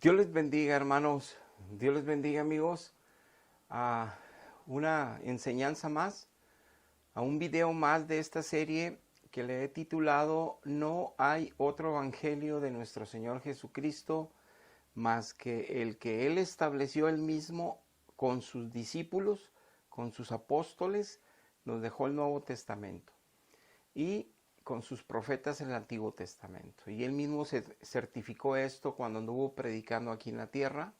Dios les bendiga, hermanos. Dios les bendiga, amigos. A una enseñanza más, a un video más de esta serie que le he titulado No hay otro evangelio de nuestro Señor Jesucristo más que el que Él estableció Él mismo con sus discípulos, con sus apóstoles, nos dejó el Nuevo Testamento y con sus profetas en el Antiguo Testamento. Y Él mismo se certificó esto cuando anduvo predicando aquí en la tierra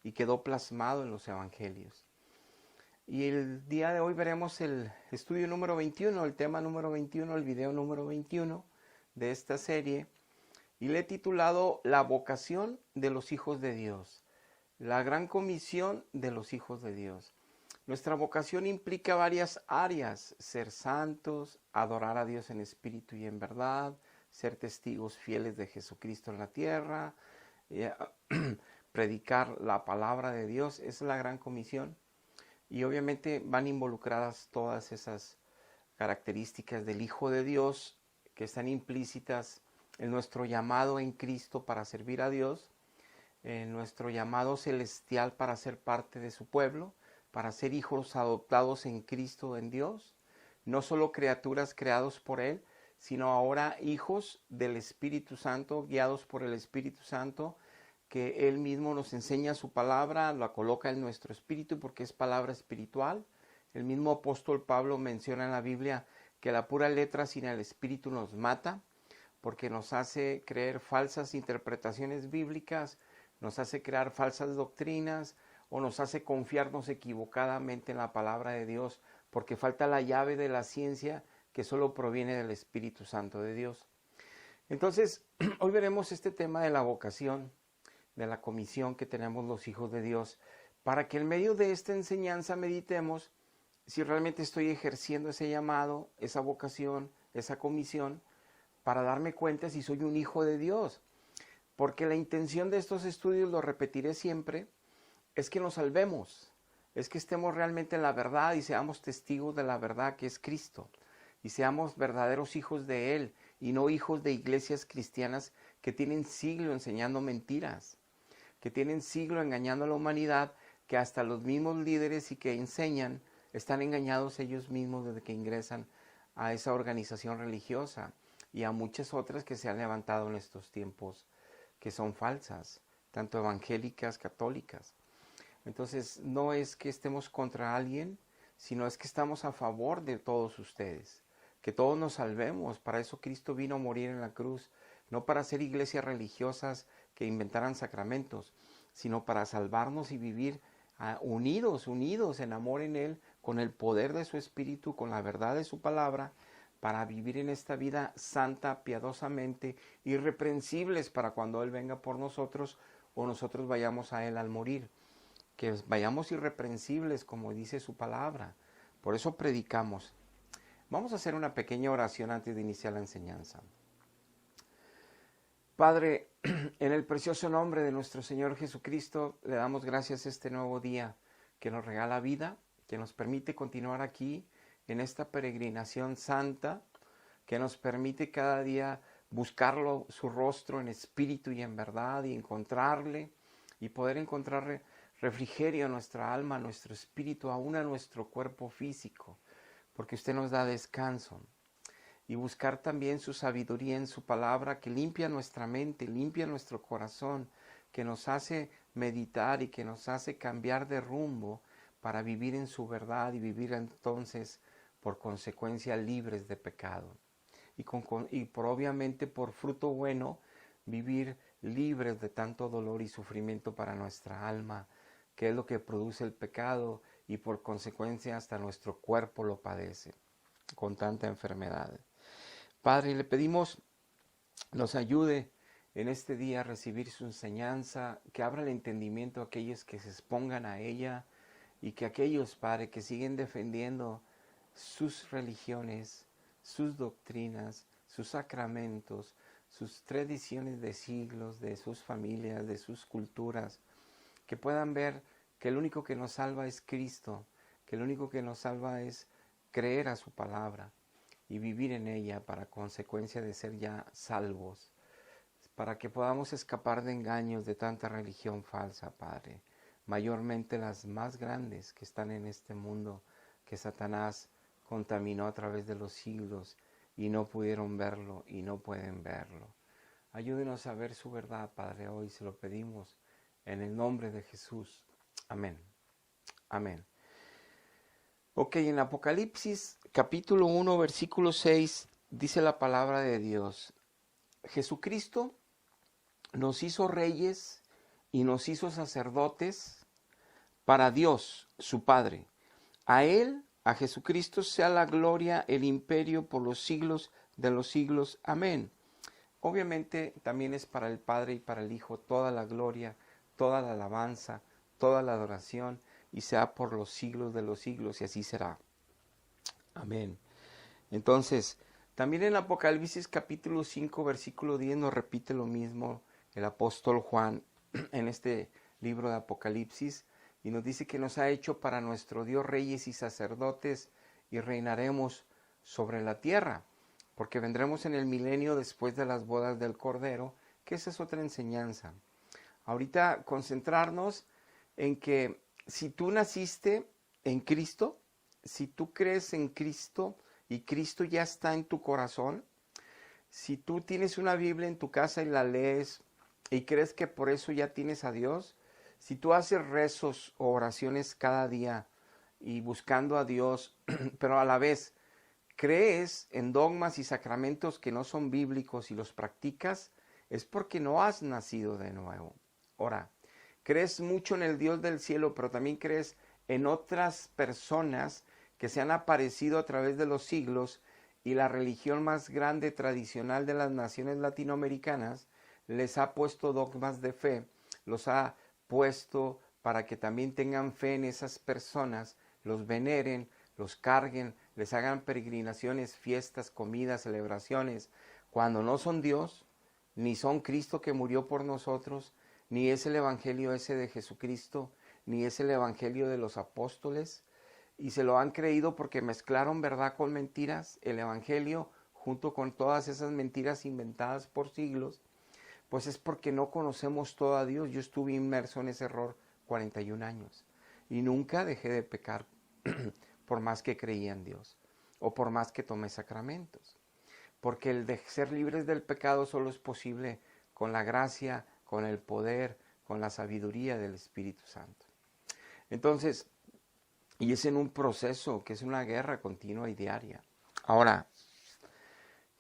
y quedó plasmado en los evangelios. Y el día de hoy veremos el estudio número 21, el tema número 21, el video número 21 de esta serie. Y le he titulado La vocación de los hijos de Dios. La gran comisión de los hijos de Dios. Nuestra vocación implica varias áreas: ser santos, adorar a Dios en espíritu y en verdad, ser testigos fieles de Jesucristo en la tierra, predicar la palabra de Dios. Esa es la gran comisión. Y obviamente van involucradas todas esas características del Hijo de Dios que están implícitas en nuestro llamado en Cristo para servir a Dios, en nuestro llamado celestial para ser parte de su pueblo, para ser hijos adoptados en Cristo, en Dios, no solo criaturas creados por Él, sino ahora hijos del Espíritu Santo, guiados por el Espíritu Santo, que Él mismo nos enseña su palabra, la coloca en nuestro espíritu porque es palabra espiritual. El mismo apóstol Pablo menciona en la Biblia que la pura letra sin el espíritu nos mata, porque nos hace creer falsas interpretaciones bíblicas, nos hace crear falsas doctrinas o nos hace confiarnos equivocadamente en la palabra de Dios, porque falta la llave de la ciencia que solo proviene del Espíritu Santo de Dios. Entonces, hoy veremos este tema de la vocación, de la comisión que tenemos los hijos de Dios, para que en medio de esta enseñanza meditemos si realmente estoy ejerciendo ese llamado, esa vocación, esa comisión, para darme cuenta si soy un hijo de Dios. Porque la intención de estos estudios, lo repetiré siempre, es que nos salvemos, es que estemos realmente en la verdad y seamos testigos de la verdad que es Cristo, y seamos verdaderos hijos de Él, y no hijos de iglesias cristianas que tienen siglo enseñando mentiras, que tienen siglo engañando a la humanidad, que hasta los mismos líderes y que enseñan están engañados ellos mismos desde que ingresan a esa organización religiosa, y a muchas otras que se han levantado en estos tiempos que son falsas, tanto evangélicas, católicas. Entonces, no es que estemos contra alguien, sino es que estamos a favor de todos ustedes, que todos nos salvemos. Para eso Cristo vino a morir en la cruz, no para ser iglesias religiosas que inventaran sacramentos, sino para salvarnos y vivir unidos en amor en Él, con el poder de su Espíritu, con la verdad de su palabra, para vivir en esta vida santa, piadosamente, irreprensibles para cuando Él venga por nosotros o nosotros vayamos a Él al morir. Que vayamos irreprensibles como dice su palabra. Por eso predicamos. Vamos a hacer una pequeña oración antes de iniciar la enseñanza. Padre, en el precioso nombre de nuestro Señor Jesucristo, le damos gracias a este nuevo día que nos regala vida, que nos permite continuar aquí en esta peregrinación santa, que nos permite cada día buscarlo, su rostro en espíritu y en verdad, y encontrarle, y poder encontrar refrigerio a nuestra alma, a nuestro espíritu, aún a nuestro cuerpo físico, porque usted nos da descanso. Y buscar también su sabiduría en su palabra, que limpia nuestra mente, limpia nuestro corazón, que nos hace meditar y que nos hace cambiar de rumbo para vivir en su verdad y vivir entonces por consecuencia libres de pecado. Y por obviamente por fruto bueno vivir libres de tanto dolor y sufrimiento para nuestra alma, que es lo que produce el pecado, y por consecuencia hasta nuestro cuerpo lo padece con tanta enfermedad. Padre, le pedimos nos ayude en este día a recibir su enseñanza, que abra el entendimiento a aquellos que se expongan a ella, y que aquellos, Padre, que siguen defendiendo sus religiones, sus doctrinas, sus sacramentos, sus tradiciones de siglos, de sus familias, de sus culturas, que puedan ver que el único que nos salva es Cristo, que el único que nos salva es creer a su palabra y vivir en ella para consecuencia de ser ya salvos, para que podamos escapar de engaños de tanta religión falsa, Padre, mayormente las más grandes que están en este mundo, que Satanás contaminó a través de los siglos y no pudieron verlo y no pueden verlo. Ayúdenos a ver su verdad, Padre, hoy se lo pedimos en el nombre de Jesús. Amén. Amén. Ok, en Apocalipsis capítulo 1, versículo 6, dice la palabra de Dios: Jesucristo nos hizo reyes y nos hizo sacerdotes para Dios, su Padre. A Él, a Jesucristo, sea la gloria, el imperio por los siglos de los siglos. Amén. Obviamente también es para el Padre y para el Hijo toda la gloria, toda la alabanza, toda la adoración, y sea por los siglos de los siglos, y así será. Amén. Entonces, también en Apocalipsis capítulo 5, versículo 10 nos repite lo mismo el apóstol Juan en este libro de Apocalipsis, y nos dice que nos ha hecho para nuestro Dios reyes y sacerdotes y reinaremos sobre la tierra, porque vendremos en el milenio después de las bodas del Cordero, que esa es otra enseñanza. Ahorita concentrarnos en que si tú naciste en Cristo, si tú crees en Cristo y Cristo ya está en tu corazón, si tú tienes una Biblia en tu casa y la lees y crees que por eso ya tienes a Dios, si tú haces rezos o oraciones cada día y buscando a Dios, pero a la vez crees en dogmas y sacramentos que no son bíblicos y los practicas, es porque no has nacido de nuevo. Ahora, crees mucho en el Dios del cielo, pero también crees en otras personas que se han aparecido a través de los siglos, y la religión más grande tradicional de las naciones latinoamericanas les ha puesto dogmas de fe, los ha puesto para que también tengan fe en esas personas, los veneren, los carguen, les hagan peregrinaciones, fiestas, comidas, celebraciones, cuando no son Dios, ni son Cristo que murió por nosotros, ni es el evangelio ese de Jesucristo, ni es el evangelio de los apóstoles, y se lo han creído porque mezclaron verdad con mentiras, el evangelio junto con todas esas mentiras inventadas por siglos, pues es porque no conocemos todo a Dios. Yo estuve inmerso en ese error 41 años y nunca dejé de pecar por más que creía en Dios o por más que tomé sacramentos, porque el de ser libres del pecado solo es posible con la gracia, con el poder, con la sabiduría del Espíritu Santo. Entonces, y es en un proceso que es una guerra continua y diaria. Ahora,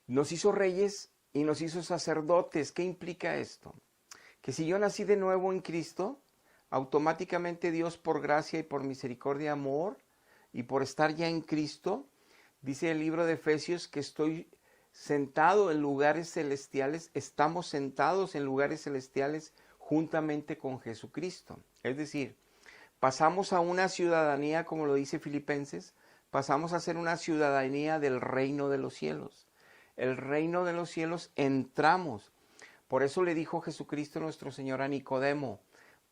nos hizo reyes y nos hizo sacerdotes. ¿Qué implica esto? Que si yo nací de nuevo en Cristo, automáticamente Dios, por gracia y por misericordia, amor, y por estar ya en Cristo, dice el libro de Efesios que estoy sentado en lugares celestiales, estamos sentados en lugares celestiales juntamente con Jesucristo. Es decir, pasamos a una ciudadanía, como lo dice Filipenses, pasamos a ser una ciudadanía del reino de los cielos. El reino de los cielos entramos. Por eso le dijo Jesucristo nuestro Señor a Nicodemo: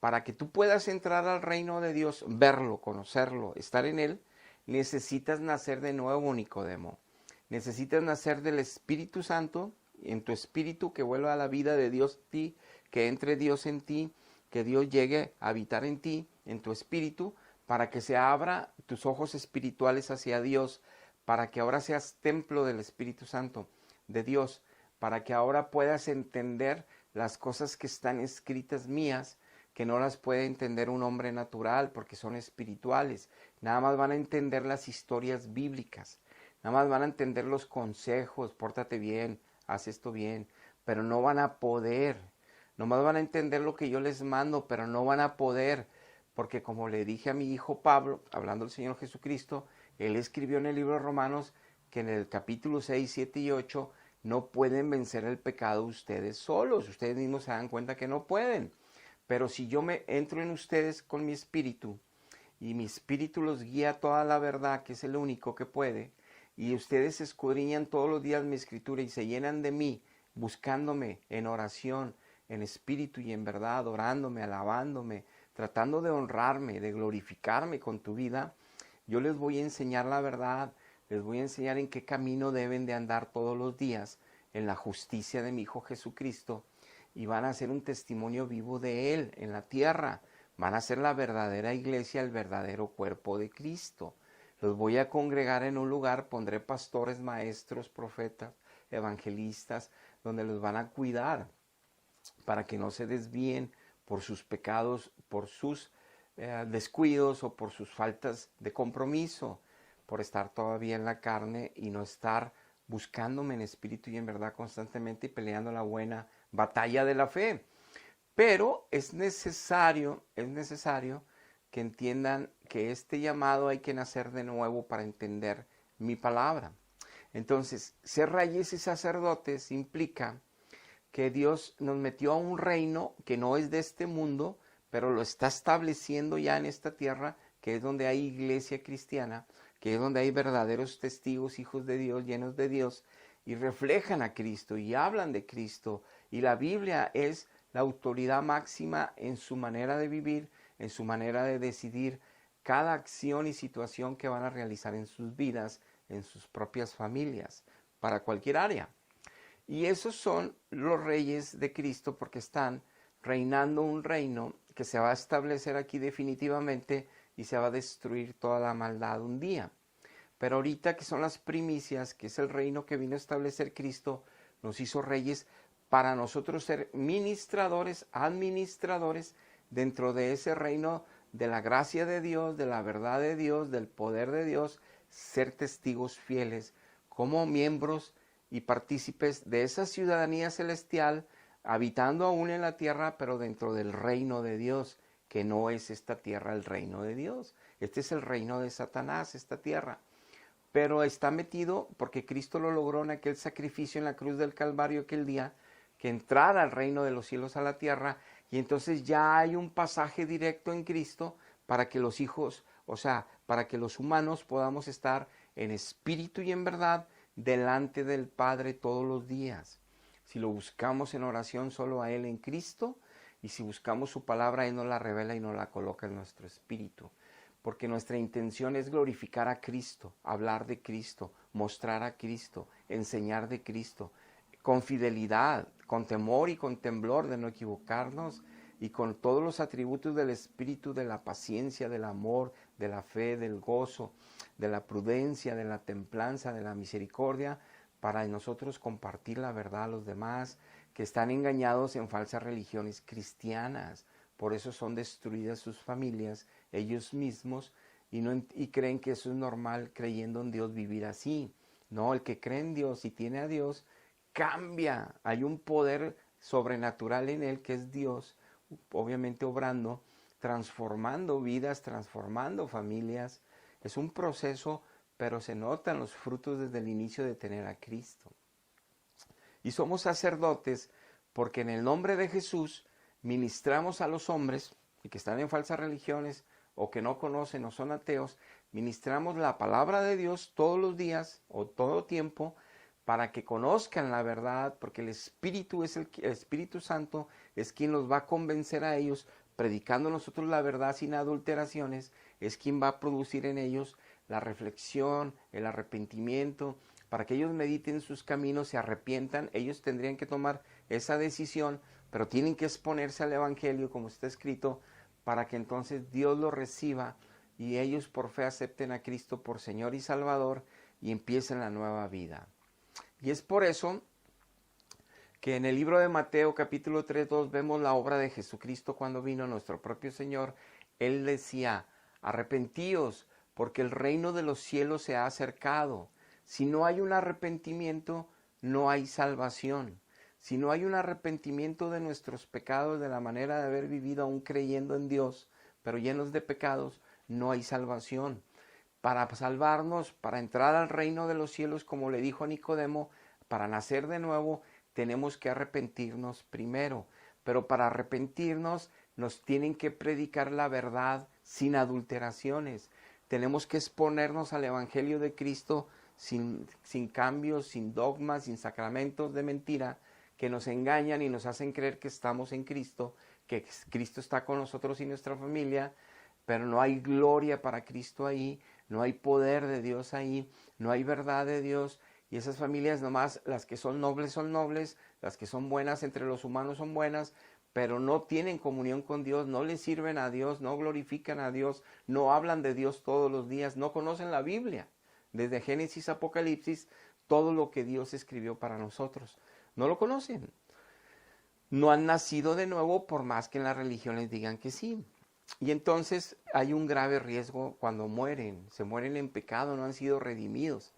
para que tú puedas entrar al reino de Dios, verlo, conocerlo, estar en él, necesitas nacer de nuevo, Nicodemo. Necesitas nacer del Espíritu Santo, en tu espíritu, que vuelva a la vida de Dios en ti, que entre Dios en ti, que Dios llegue a habitar en ti, en tu espíritu, para que se abra tus ojos espirituales hacia Dios, para que ahora seas templo del Espíritu Santo de Dios, para que ahora puedas entender las cosas que están escritas mías, que no las puede entender un hombre natural porque son espirituales. Nada más van a entender las historias bíblicas, nada más van a entender los consejos: pórtate bien, haz esto bien, pero no van a poder. Nomás van a entender lo que yo les mando, pero no van a poder, porque como le dije a mi hijo Pablo, hablando del Señor Jesucristo, él escribió en el libro de Romanos que en el capítulo 6, 7 y 8 no pueden vencer el pecado ustedes solos. Ustedes mismos se dan cuenta que no pueden. Pero si yo me entro en ustedes con mi espíritu, y mi espíritu los guía a toda la verdad, que es el único que puede, y ustedes escudriñan todos los días mi escritura y se llenan de mí, buscándome en oración, en espíritu y en verdad, orándome, alabándome, tratando de honrarme, de glorificarme con tu vida, yo les voy a enseñar la verdad, les voy a enseñar en qué camino deben de andar todos los días, en la justicia de mi Hijo Jesucristo, y van a ser un testimonio vivo de Él en la tierra. Van a ser la verdadera iglesia, el verdadero cuerpo de Cristo. Los voy a congregar en un lugar, pondré pastores, maestros, profetas, evangelistas, donde los van a cuidar para que no se desvíen por sus pecados, por sus descuidos o por sus faltas de compromiso, por estar todavía en la carne y no estar buscándome en espíritu y en verdad constantemente y peleando la buena batalla de la fe. Pero es necesario que entiendan que este llamado hay que nacer de nuevo para entender mi palabra. Entonces, ser reyes y sacerdotes implica que Dios nos metió a un reino que no es de este mundo, pero lo está estableciendo ya en esta tierra, que es donde hay iglesia cristiana, que es donde hay verdaderos testigos, hijos de Dios, llenos de Dios, y reflejan a Cristo y hablan de Cristo. Y la Biblia es la autoridad máxima en su manera de vivir, en su manera de decidir cada acción y situación que van a realizar en sus vidas, en sus propias familias, para cualquier área. Y esos son los reyes de Cristo porque están reinando un reino que se va a establecer aquí definitivamente y se va a destruir toda la maldad un día. Pero ahorita que son las primicias, que es el reino que vino a establecer Cristo, nos hizo reyes para nosotros ser ministradores, administradores dentro de ese reino de la gracia de Dios, de la verdad de Dios, del poder de Dios, ser testigos fieles como miembros y partícipes de esa ciudadanía celestial, habitando aún en la tierra, pero dentro del reino de Dios, que no es esta tierra el reino de Dios. Este es el reino de Satanás, esta tierra. Pero está metido porque Cristo lo logró en aquel sacrificio en la cruz del Calvario aquel día, que entrara al reino de los cielos a la tierra, y entonces ya hay un pasaje directo en Cristo para que los hijos, o sea, para que los humanos podamos estar en espíritu y en verdad delante del Padre todos los días. Si lo buscamos en oración solo a Él en Cristo, y si buscamos su palabra, Él nos la revela y nos la coloca en nuestro espíritu. Porque nuestra intención es glorificar a Cristo, hablar de Cristo, mostrar a Cristo, enseñar de Cristo, con fidelidad, con temor y con temblor de no equivocarnos, y con todos los atributos del Espíritu, de la paciencia, del amor, de la fe, del gozo, de la prudencia, de la templanza, de la misericordia, para nosotros compartir la verdad a los demás que están engañados en falsas religiones cristianas. Por eso son destruidas sus familias, ellos mismos, y creen que eso es normal, creyendo en Dios, vivir así. No, el que cree en Dios y tiene a Dios, cambia. Hay un poder sobrenatural en él que es Dios, obviamente obrando, transformando vidas, transformando familias. Es un proceso, pero se notan los frutos desde el inicio de tener a Cristo. Y somos sacerdotes porque en el nombre de Jesús ministramos a los hombres que están en falsas religiones o que no conocen o son ateos, ministramos la palabra de Dios todos los días o todo tiempo para que conozcan la verdad, porque el Espíritu el Espíritu Santo es quien los va a convencer a ellos, predicando nosotros la verdad sin adulteraciones, es quien va a producir en ellos la reflexión, el arrepentimiento, para que ellos mediten sus caminos, se arrepientan. Ellos tendrían que tomar esa decisión, pero tienen que exponerse al Evangelio, como está escrito, para que entonces Dios los reciba y ellos por fe acepten a Cristo por Señor y Salvador y empiecen la nueva vida. Y es por eso que en el libro de Mateo capítulo 3:2 vemos la obra de Jesucristo cuando vino nuestro propio Señor. Él decía, arrepentíos, porque el reino de los cielos se ha acercado. Si no hay un arrepentimiento, no hay salvación. Si no hay un arrepentimiento de nuestros pecados, de la manera de haber vivido aún creyendo en Dios, pero llenos de pecados, no hay salvación. Para salvarnos, para entrar al reino de los cielos, como le dijo a Nicodemo, para nacer de nuevo, tenemos que arrepentirnos primero. Pero para arrepentirnos, nos tienen que predicar la verdad sin adulteraciones. Tenemos que exponernos al Evangelio de Cristo sin cambios, sin dogmas, sin sacramentos de mentira que nos engañan y nos hacen creer que estamos en Cristo, que Cristo está con nosotros y nuestra familia, pero no hay gloria para Cristo ahí, no hay poder de Dios ahí, no hay verdad de Dios, y esas familias nomás, las que son nobles, las que son buenas entre los humanos son buenas, pero no tienen comunión con Dios, no le sirven a Dios, no glorifican a Dios, no hablan de Dios todos los días, no conocen la Biblia. Desde Génesis a Apocalipsis, todo lo que Dios escribió para nosotros. No lo conocen. No han nacido de nuevo por más que en la religión les digan que sí. Y entonces hay un grave riesgo cuando mueren. Se mueren en pecado, no han sido redimidos.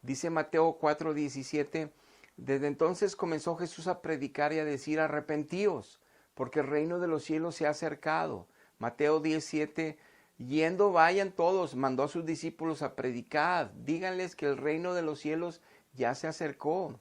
Dice Mateo 4:17, desde entonces comenzó Jesús a predicar y a decir, arrepentíos, porque el reino de los cielos se ha acercado. Mateo 17, yendo vayan todos, mandó a sus discípulos a predicar, díganles que el reino de los cielos ya se acercó.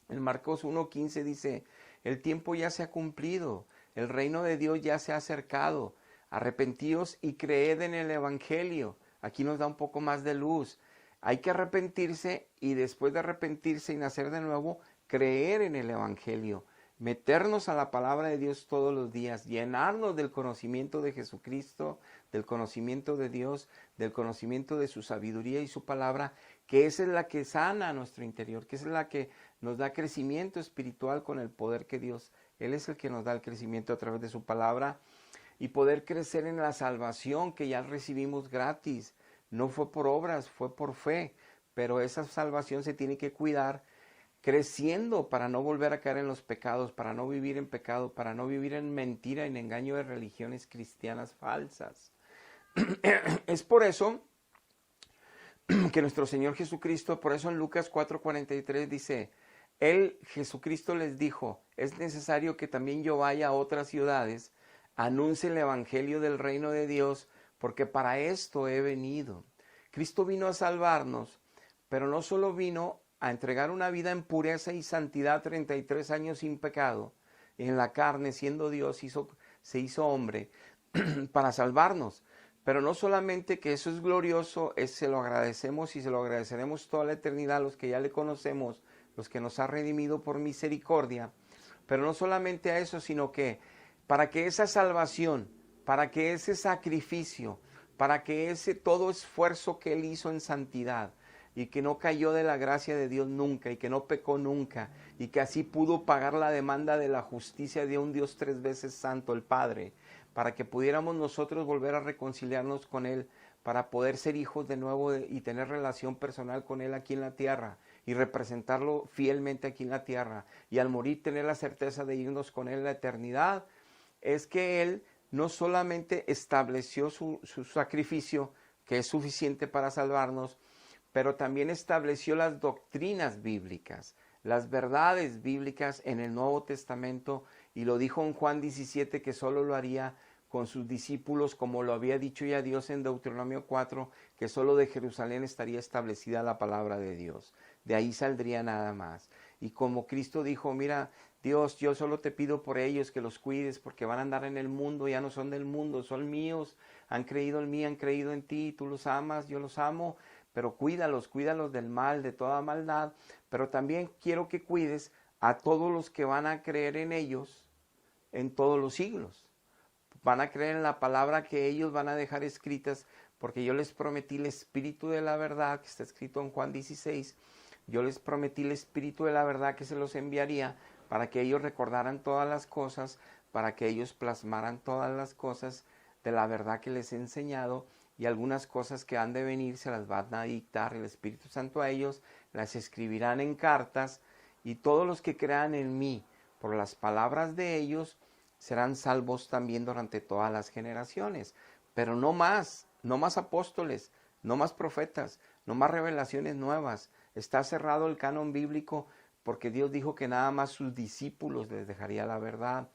En Marcos 1:15 dice, el tiempo ya se ha cumplido, el reino de Dios ya se ha acercado, arrepentíos y creed en el evangelio. Aquí nos da un poco más de luz. Hay que arrepentirse y después de arrepentirse y nacer de nuevo, creer en el evangelio, meternos a la palabra de Dios todos los días, llenarnos del conocimiento de Jesucristo, del conocimiento de Dios, del conocimiento de su sabiduría y su palabra, que esa es la que sana a nuestro interior, que esa es la que nos da crecimiento espiritual con el poder que Dios, Él es el que nos da el crecimiento a través de su palabra y poder crecer en la salvación que ya recibimos gratis. No fue por obras, fue por fe, pero esa salvación se tiene que cuidar creciendo para no volver a caer en los pecados, para no vivir en pecado, para no vivir en mentira, en engaño de religiones cristianas falsas. Es por eso que nuestro Señor Jesucristo, por eso en Lucas 4:43 dice, Él, Jesucristo les dijo, es necesario que también yo vaya a otras ciudades, anuncie el evangelio del reino de Dios, porque para esto he venido. Cristo vino a salvarnos, pero no solo vino a entregar una vida en pureza y santidad, 33 años sin pecado, en la carne, siendo Dios, se hizo hombre para salvarnos. Pero no solamente que eso es glorioso, se lo agradecemos y se lo agradeceremos toda la eternidad a los que ya le conocemos, los que nos ha redimido por misericordia. Pero no solamente a eso, sino que para que esa salvación, para que ese sacrificio, para que ese todo esfuerzo que Él hizo en santidad y que no cayó de la gracia de Dios nunca y que no pecó nunca y que así pudo pagar la demanda de la justicia de un Dios 3 veces santo, el Padre, para que pudiéramos nosotros volver a reconciliarnos con Él, para poder ser hijos de nuevo y tener relación personal con Él aquí en la tierra y representarlo fielmente aquí en la tierra y al morir tener la certeza de irnos con Él en la eternidad, es que Él no solamente estableció su sacrificio, que es suficiente para salvarnos, pero también estableció las doctrinas bíblicas, las verdades bíblicas en el Nuevo Testamento, y lo dijo en Juan 17 que solo lo haría con sus discípulos, como lo había dicho ya Dios en Deuteronomio 4, que solo de Jerusalén estaría establecida la palabra de Dios. De ahí saldría nada más. Y como Cristo dijo, mira, Dios, yo solo te pido por ellos que los cuides, porque van a andar en el mundo, ya no son del mundo, son míos, han creído en mí, han creído en ti, tú los amas, yo los amo, pero cuídalos del mal, de toda maldad, pero también quiero que cuides a todos los que van a creer en ellos en todos los siglos. Van a creer en la palabra que ellos van a dejar escritas, porque yo les prometí el espíritu de la verdad, que está escrito en Juan 16, yo les prometí el espíritu de la verdad que se los enviaría para que ellos recordaran todas las cosas, para que ellos plasmaran todas las cosas de la verdad que les he enseñado, y algunas cosas que han de venir se las van a dictar el Espíritu Santo a ellos, las escribirán en cartas, y todos los que crean en mí por las palabras de ellos serán salvos también durante todas las generaciones. Pero no más apóstoles, no más profetas, no más revelaciones nuevas. Está cerrado el canon bíblico porque Dios dijo que nada más sus discípulos les dejaría la verdad.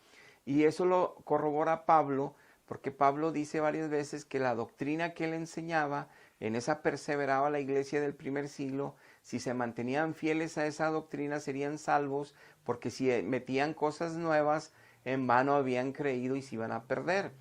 Y eso lo corrobora Pablo, porque Pablo dice varias veces que la doctrina que él enseñaba, en esa perseveraba la iglesia del primer siglo. Si se mantenían fieles a esa doctrina serían salvos, porque si metían cosas nuevas, en vano habían creído y se iban a perder.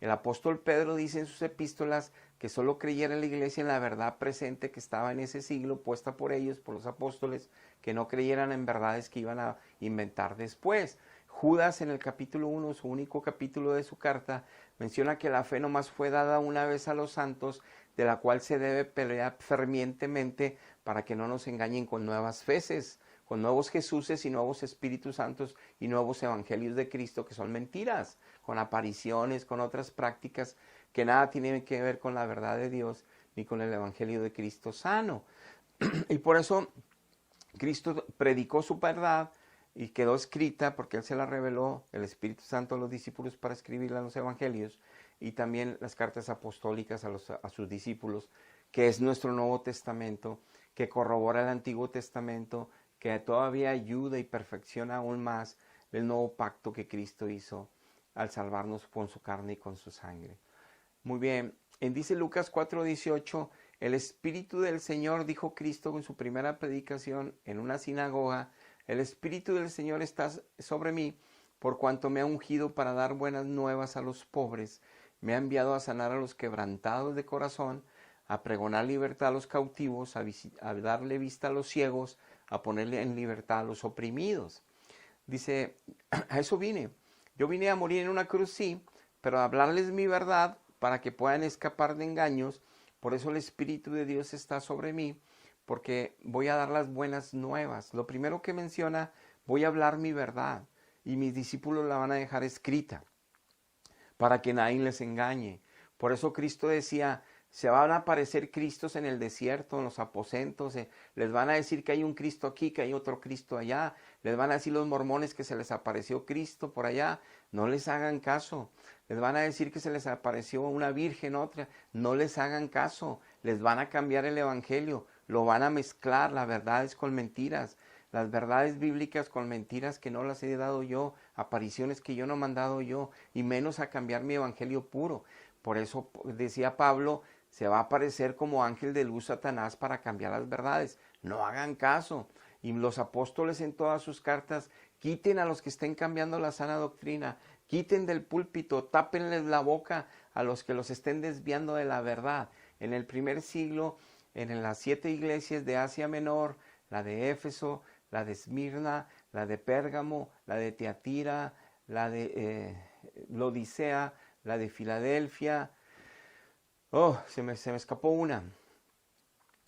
El apóstol Pedro dice en sus epístolas que solo creyera en la iglesia en la verdad presente que estaba en ese siglo, puesta por ellos, por los apóstoles, que no creyeran en verdades que iban a inventar después. Judas, en el capítulo 1, su único capítulo de su carta, menciona que la fe nomás fue dada una vez a los santos, de la cual se debe pelear fervientemente para que no nos engañen con nuevas feces, con nuevos Jesuses y nuevos Espíritus Santos y nuevos Evangelios de Cristo que son mentiras, con apariciones, con otras prácticas que nada tienen que ver con la verdad de Dios ni con el Evangelio de Cristo sano. Y por eso Cristo predicó su verdad y quedó escrita porque Él se la reveló, el Espíritu Santo a los discípulos para escribirla en los Evangelios y también las cartas apostólicas a sus discípulos, que es nuestro Nuevo Testamento, que corrobora el Antiguo Testamento, que todavía ayuda y perfecciona aún más el nuevo pacto que Cristo hizo al salvarnos con su carne y con su sangre. Muy bien, dice Lucas 4:18, el Espíritu del Señor, dijo Cristo en su primera predicación en una sinagoga, el Espíritu del Señor está sobre mí, por cuanto me ha ungido para dar buenas nuevas a los pobres, me ha enviado a sanar a los quebrantados de corazón, a pregonar libertad a los cautivos, a darle vista a los ciegos, a ponerle en libertad a los oprimidos. Dice, a eso vine. Yo vine a morir en una cruz, sí, pero a hablarles mi verdad para que puedan escapar de engaños. Por eso el Espíritu de Dios está sobre mí, porque voy a dar las buenas nuevas. Lo primero que menciona, voy a hablar mi verdad y mis discípulos la van a dejar escrita para que nadie les engañe. Por eso Cristo decía, se van a aparecer Cristos en el desierto, en los aposentos, les van a decir que hay un Cristo aquí, que hay otro Cristo allá, les van a decir los mormones que se les apareció Cristo por allá, no les hagan caso, les van a decir que se les apareció una virgen otra, no les hagan caso, les van a cambiar el evangelio, lo van a mezclar, las verdades con mentiras, las verdades bíblicas con mentiras que no las he dado yo, apariciones que yo no he mandado yo, y menos a cambiar mi evangelio puro. Por eso decía Pablo, se va a aparecer como ángel de luz Satanás para cambiar las verdades. No hagan caso. Y los apóstoles en todas sus cartas, quiten a los que estén cambiando la sana doctrina, quiten del púlpito, tápenles la boca a los que los estén desviando de la verdad. En el primer siglo, en las 7 iglesias de Asia Menor, la de Éfeso, la de Esmirna, la de Pérgamo, la de Tiatira, la de Laodicea, la de Filadelfia, se me escapó una,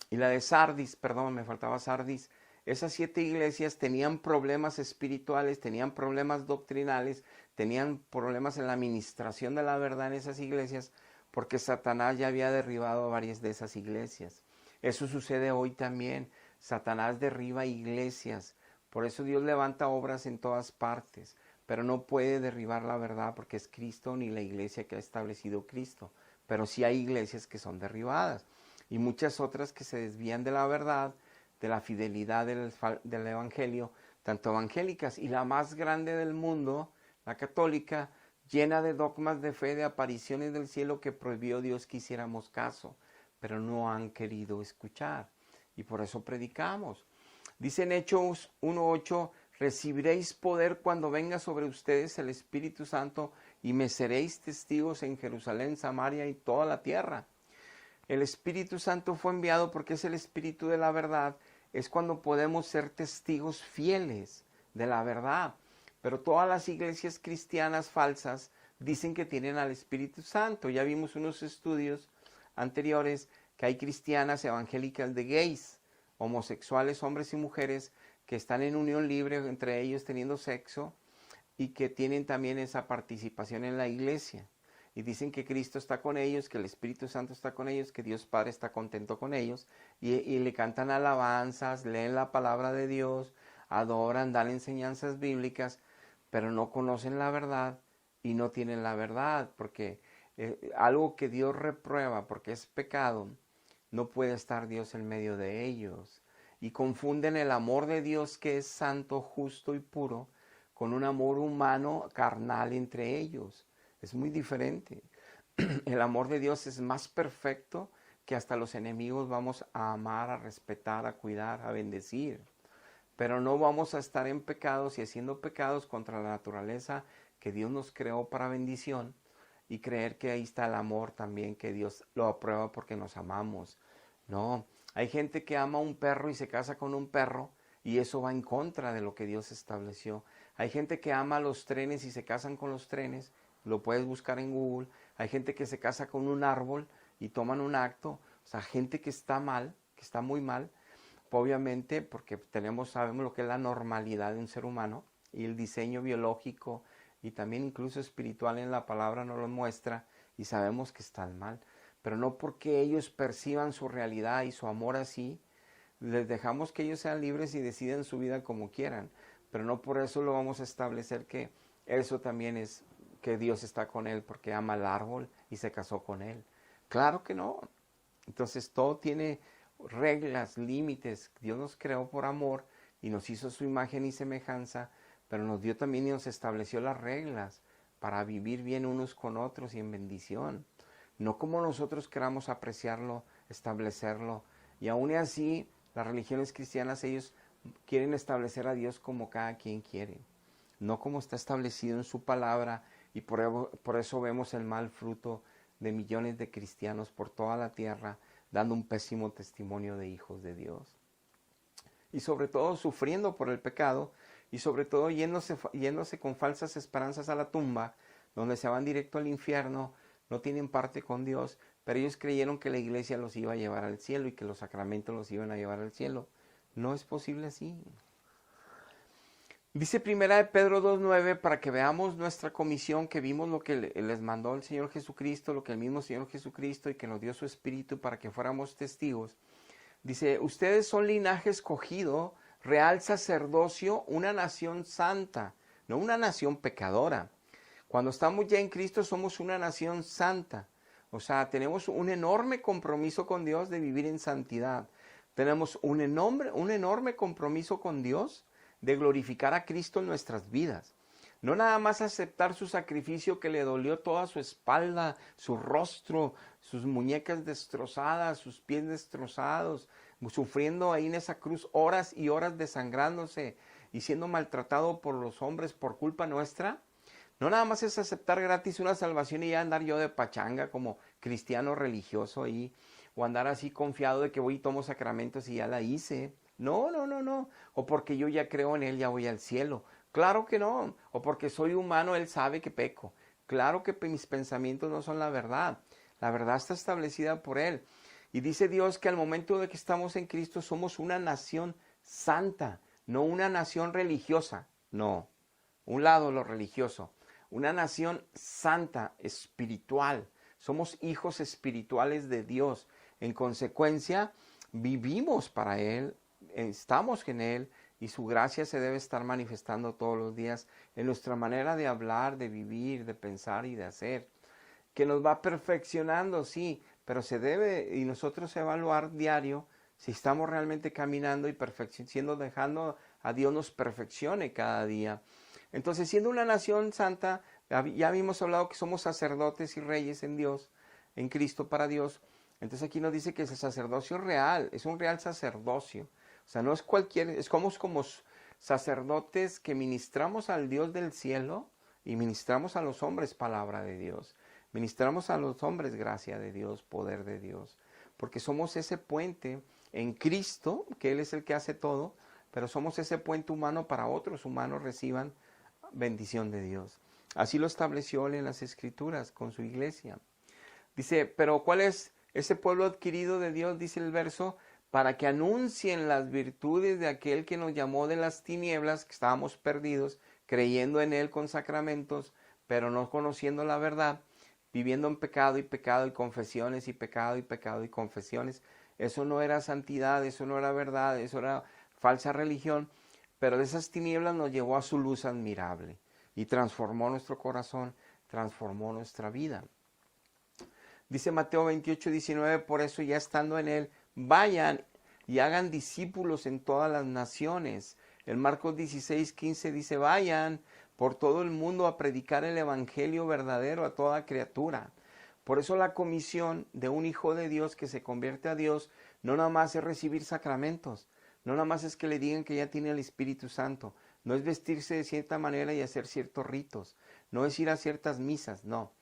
y la de Sardis, perdón, me faltaba Sardis. Esas 7 iglesias tenían problemas espirituales, tenían problemas doctrinales, tenían problemas en la administración de la verdad en esas iglesias, porque Satanás ya había derribado a varias de esas iglesias. Eso sucede hoy también. Satanás derriba iglesias. Por eso Dios levanta obras en todas partes, pero no puede derribar la verdad porque es Cristo ni la iglesia que ha establecido Cristo. Pero sí hay iglesias que son derribadas y muchas otras que se desvían de la verdad, de la fidelidad del evangelio, tanto evangélicas y la más grande del mundo, la católica, llena de dogmas de fe, de apariciones del cielo que prohibió Dios que hiciéramos caso, pero no han querido escuchar y por eso predicamos. Dice en Hechos 1:8, recibiréis poder cuando venga sobre ustedes el Espíritu Santo y me seréis testigos en Jerusalén, Samaria y toda la tierra. El Espíritu Santo fue enviado porque es el Espíritu de la verdad, es cuando podemos ser testigos fieles de la verdad. Pero todas las iglesias cristianas falsas dicen que tienen al Espíritu Santo. Ya vimos unos estudios anteriores que hay cristianas evangélicas de gays, homosexuales, hombres y mujeres, que están en unión libre entre ellos teniendo sexo y que tienen también esa participación en la iglesia. Y dicen que Cristo está con ellos, que el Espíritu Santo está con ellos, que Dios Padre está contento con ellos. Y le cantan alabanzas, leen la palabra de Dios, adoran, dan enseñanzas bíblicas, pero no conocen la verdad y no tienen la verdad, porque algo que Dios reprueba, porque es pecado, no puede estar Dios en medio de ellos. Y confunden el amor de Dios, que es santo, justo y puro, con un amor humano, carnal entre ellos. Es muy diferente. El amor de Dios es más perfecto que hasta los enemigos vamos a amar, a respetar, a cuidar, a bendecir. Pero no vamos a estar en pecados y haciendo pecados contra la naturaleza que Dios nos creó para bendición y creer que ahí está el amor también, que Dios lo aprueba porque nos amamos. No, hay gente que ama a un perro y se casa con un perro y eso va en contra de lo que Dios estableció. Hay gente que ama los trenes y se casan con los trenes, lo puedes buscar en Google. Hay gente que se casa con un árbol y toman un acto. O sea, gente que está mal, que está muy mal, obviamente, porque sabemos lo que es la normalidad de un ser humano y el diseño biológico y también incluso espiritual en la palabra nos lo muestra y sabemos que están mal. Pero no porque ellos perciban su realidad y su amor así, les dejamos que ellos sean libres y deciden su vida como quieran. Pero no por eso lo vamos a establecer que eso también es que Dios está con él porque ama el árbol y se casó con él. Claro que no. Entonces todo tiene reglas, límites. Dios nos creó por amor y nos hizo su imagen y semejanza, pero nos dio también y nos estableció las reglas para vivir bien unos con otros y en bendición. No como nosotros queramos apreciarlo, establecerlo. Y aún así, las religiones cristianas, ellos quieren establecer a Dios como cada quien quiere, no como está establecido en su palabra, y por eso vemos el mal fruto de millones de cristianos por toda la tierra, dando un pésimo testimonio de hijos de Dios. Y sobre todo sufriendo por el pecado, y sobre todo yéndose con falsas esperanzas a la tumba, donde se van directo al infierno, no tienen parte con Dios, pero ellos creyeron que la iglesia los iba a llevar al cielo y que los sacramentos los iban a llevar al cielo. No es posible así. Dice primera de Pedro 2:9 para que veamos nuestra comisión, que vimos lo que les mandó el Señor Jesucristo, lo que el mismo Señor Jesucristo y que nos dio su Espíritu para que fuéramos testigos. Dice, ustedes son linaje escogido, real sacerdocio, una nación santa, no una nación pecadora. Cuando estamos ya en Cristo somos una nación santa. O sea, tenemos un enorme compromiso con Dios de vivir en santidad. Tenemos un enorme compromiso con Dios de glorificar a Cristo en nuestras vidas. No nada más aceptar su sacrificio que le dolió toda su espalda, su rostro, sus muñecas destrozadas, sus pies destrozados, sufriendo ahí en esa cruz horas y horas desangrándose y siendo maltratado por los hombres por culpa nuestra. No nada más es aceptar gratis una salvación y ya andar yo de pachanga como cristiano religioso ahí, o andar así confiado de que voy y tomo sacramentos y ya la hice. No, no, no, no. O porque yo ya creo en Él, ya voy al cielo. Claro que no. O porque soy humano, Él sabe que peco. Claro que mis pensamientos no son la verdad. La verdad está establecida por Él. Y dice Dios que al momento de que estamos en Cristo somos una nación santa, no una nación religiosa. No. Un lado lo religioso. Una nación santa, espiritual. Somos hijos espirituales de Dios. En consecuencia, vivimos para Él, estamos en Él y su gracia se debe estar manifestando todos los días en nuestra manera de hablar, de vivir, de pensar y de hacer. Que nos va perfeccionando, sí, pero se debe y nosotros evaluar diario si estamos realmente caminando y dejando a Dios nos perfeccione cada día. Entonces, siendo una nación santa, ya habíamos hablado que somos sacerdotes y reyes en Dios, en Cristo para Dios. Entonces aquí nos dice que es el sacerdocio real, es un real sacerdocio. O sea, no es como sacerdotes que ministramos al Dios del cielo y ministramos a los hombres palabra de Dios. Ministramos a los hombres gracia de Dios, poder de Dios. Porque somos ese puente en Cristo, que Él es el que hace todo, pero somos ese puente humano para otros humanos reciban bendición de Dios. Así lo estableció Él en las Escrituras con su iglesia. Dice, pero ¿cuál es ese pueblo adquirido de Dios? Dice el verso, para que anuncien las virtudes de aquel que nos llamó de las tinieblas, que estábamos perdidos, creyendo en Él con sacramentos, pero no conociendo la verdad, viviendo en pecado y confesiones y pecado y confesiones. Eso no era santidad, eso no era verdad, eso era falsa religión. Pero de esas tinieblas nos llevó a su luz admirable y transformó nuestro corazón, transformó nuestra vida. Dice Mateo 28:19, por eso ya estando en Él, vayan y hagan discípulos en todas las naciones. En Marcos 16:15 dice, vayan por todo el mundo a predicar el evangelio verdadero a toda criatura. Por eso la comisión de un hijo de Dios que se convierte a Dios no nada más es recibir sacramentos, no nada más es que le digan que ya tiene el Espíritu Santo, no es vestirse de cierta manera y hacer ciertos ritos, no es ir a ciertas misas, no.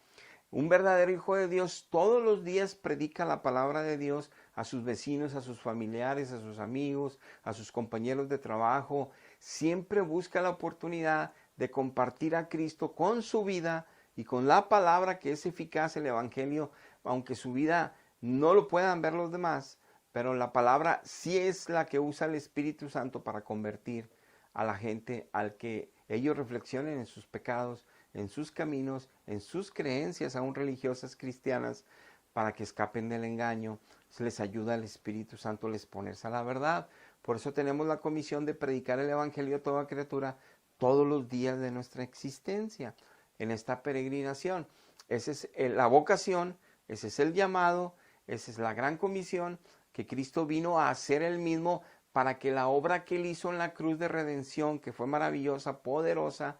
Un verdadero hijo de Dios todos los días predica la palabra de Dios a sus vecinos, a sus familiares, a sus amigos, a sus compañeros de trabajo. Siempre busca la oportunidad de compartir a Cristo con su vida y con la palabra que es eficaz, el Evangelio, aunque su vida no lo puedan ver los demás, pero la palabra sí es la que usa el Espíritu Santo para convertir a la gente al que ellos reflexionen en sus pecados, en sus caminos, en sus creencias aún religiosas cristianas, para que escapen del engaño. Se les ayuda al Espíritu Santo a exponerse a la verdad. Por eso tenemos la comisión de predicar el Evangelio a toda criatura todos los días de nuestra existencia, en esta peregrinación. Esa es la vocación, ese es el llamado, esa es la gran comisión que Cristo vino a hacer él mismo para que la obra que él hizo en la cruz de redención, que fue maravillosa, poderosa,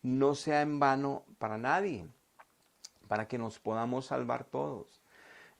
no sea en vano para nadie, para que nos podamos salvar todos.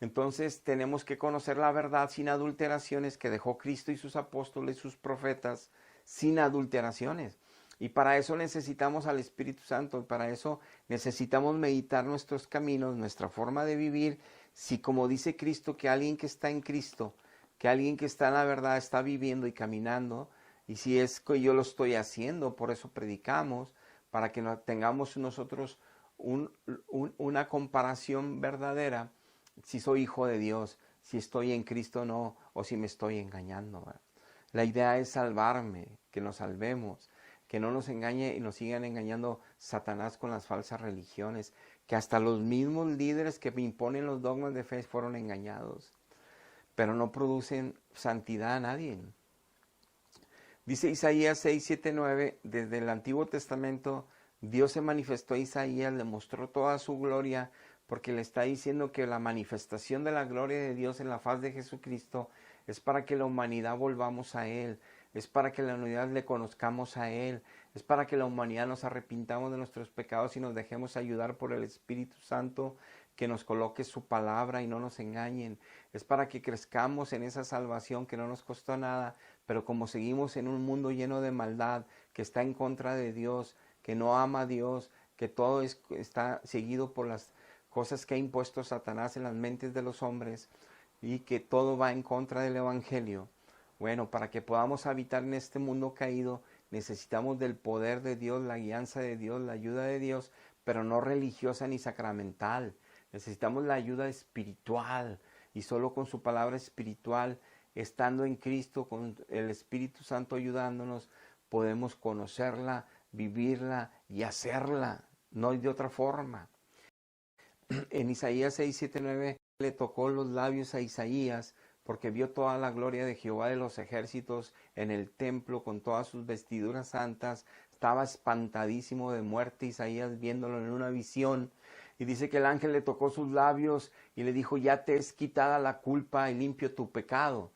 Entonces tenemos que conocer la verdad sin adulteraciones que dejó Cristo y sus apóstoles, sus profetas, sin adulteraciones. Y para eso necesitamos al Espíritu Santo, y para eso necesitamos meditar nuestros caminos, nuestra forma de vivir. Si como dice Cristo, que alguien que está en Cristo, que alguien que está en la verdad está viviendo y caminando, y si es que yo lo estoy haciendo, por eso predicamos, para que tengamos nosotros una comparación verdadera, si soy hijo de Dios, si estoy en Cristo o no, o si me estoy engañando. La idea es salvarme, que nos salvemos, que no nos engañe y nos sigan engañando Satanás con las falsas religiones, que hasta los mismos líderes que imponen los dogmas de fe fueron engañados, pero no producen santidad a nadie. Dice Isaías 6, 7, 9, desde el Antiguo Testamento, Dios se manifestó a Isaías, le mostró toda su gloria, porque le está diciendo que la manifestación de la gloria de Dios en la faz de Jesucristo es para que la humanidad volvamos a Él, es para que la humanidad le conozcamos a Él, es para que la humanidad nos arrepintamos de nuestros pecados y nos dejemos ayudar por el Espíritu Santo, que nos coloque su palabra y no nos engañen. Es para que crezcamos en esa salvación que no nos costó nada, pero como seguimos en un mundo lleno de maldad, que está en contra de Dios, que no ama a Dios, que todo está seguido por las cosas que ha impuesto Satanás en las mentes de los hombres y que todo va en contra del Evangelio. Bueno, para que podamos habitar en este mundo caído, necesitamos del poder de Dios, la guianza de Dios, la ayuda de Dios, pero no religiosa ni sacramental. Necesitamos la ayuda espiritual, y solo con su palabra espiritual, estando en Cristo, con el Espíritu Santo ayudándonos, podemos conocerla, vivirla y hacerla. No hay de otra forma. En Isaías 6, 7, 9 le tocó los labios a Isaías, porque vio toda la gloria de Jehová de los ejércitos en el templo con todas sus vestiduras santas. Estaba espantadísimo de muerte Isaías viéndolo en una visión. Y dice que el ángel le tocó sus labios y le dijo, ya te es quitada la culpa y limpio tu pecado.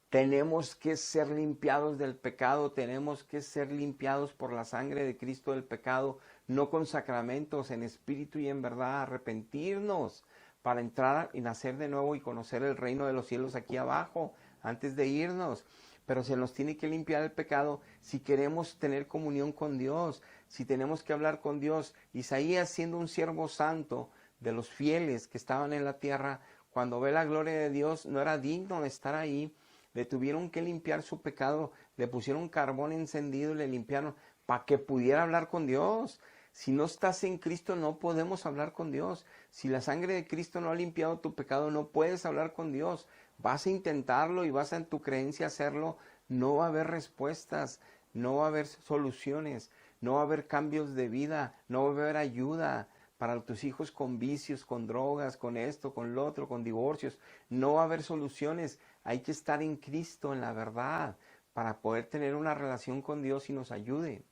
Tenemos que ser limpiados del pecado, tenemos que ser limpiados por la sangre de Cristo del pecado, no con sacramentos, en espíritu y en verdad, arrepentirnos para entrar y nacer de nuevo y conocer el reino de los cielos aquí abajo, antes de irnos. Pero se nos tiene que limpiar el pecado si queremos tener comunión con Dios, si tenemos que hablar con Dios. Isaías, siendo un siervo santo de los fieles que estaban en la tierra, cuando ve la gloria de Dios, no era digno de estar ahí. Le tuvieron que limpiar su pecado, le pusieron carbón encendido y le limpiaron para que pudiera hablar con Dios. Si no estás en Cristo, no podemos hablar con Dios. Si la sangre de Cristo no ha limpiado tu pecado, no puedes hablar con Dios. Vas a intentarlo y vas a en tu creencia hacerlo. No va a haber respuestas, no va a haber soluciones, no va a haber cambios de vida, no va a haber ayuda para tus hijos con vicios, con drogas, con esto, con lo otro, con divorcios. No va a haber soluciones. Hay que estar en Cristo, en la verdad, para poder tener una relación con Dios y nos ayude.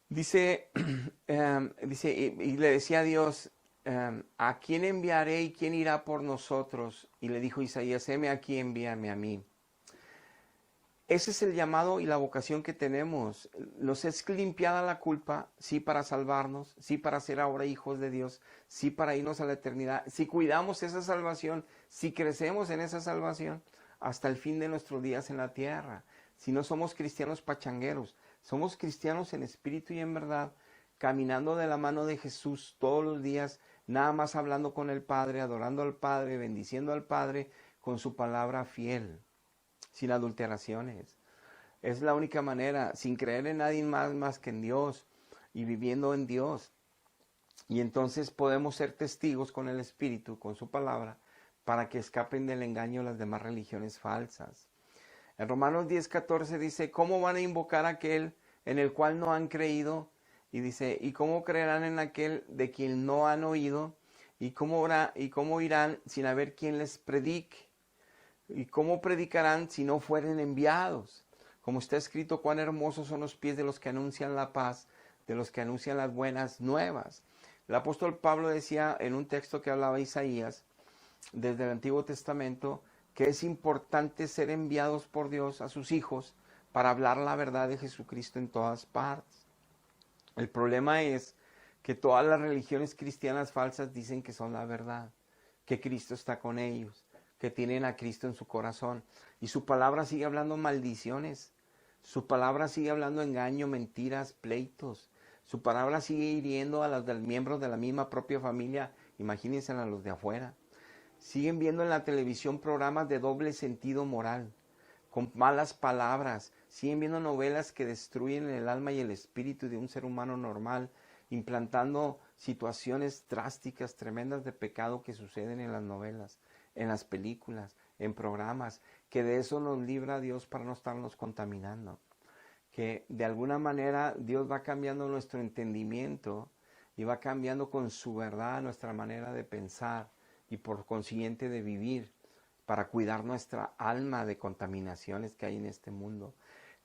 Dice, y le decía a Dios, ¿a quién enviaré y quién irá por nosotros? Y le dijo Isaías, heme aquí, envíame a mí. Ese es el llamado y la vocación que tenemos. Nos es limpiada la culpa, sí, para salvarnos, sí, para ser ahora hijos de Dios, sí, para irnos a la eternidad. Si cuidamos esa salvación, si crecemos en esa salvación, hasta el fin de nuestros días en la tierra. Si no somos cristianos pachangueros, somos cristianos en espíritu y en verdad, caminando de la mano de Jesús todos los días, nada más hablando con el Padre, adorando al Padre, bendiciendo al Padre con su palabra fiel, sin adulteraciones. Es la única manera, sin creer en nadie más que en Dios y viviendo en Dios. Y entonces podemos ser testigos con el Espíritu, con su palabra, para que escapen del engaño las demás religiones falsas. En Romanos 10:14 dice, ¿cómo van a invocar a aquel en el cual no han creído? Y dice, ¿y cómo creerán en aquel de quien no han oído? ¿Y cómo irán sin haber quien les predique? ¿Y cómo predicarán si no fueren enviados? Como está escrito, cuán hermosos son los pies de los que anuncian la paz, de los que anuncian las buenas nuevas. El apóstol Pablo decía en un texto que hablaba Isaías, desde el Antiguo Testamento, que es importante ser enviados por Dios a sus hijos para hablar la verdad de Jesucristo en todas partes. El problema es que todas las religiones cristianas falsas dicen que son la verdad, que Cristo está con ellos, que tienen a Cristo en su corazón. Y su palabra sigue hablando maldiciones, su palabra sigue hablando engaño, mentiras, pleitos. Su palabra sigue hiriendo a los miembros de la misma propia familia, imagínense a los de afuera. Siguen viendo en la televisión programas de doble sentido moral, con malas palabras. Siguen viendo novelas que destruyen el alma y el espíritu de un ser humano normal, implantando situaciones drásticas, tremendas de pecado que suceden en las novelas, en las películas, en programas, que de eso nos libra Dios para no estarnos contaminando. Que de alguna manera Dios va cambiando nuestro entendimiento y va cambiando con su verdad nuestra manera de pensar y por consiguiente de vivir para cuidar nuestra alma de contaminaciones que hay en este mundo.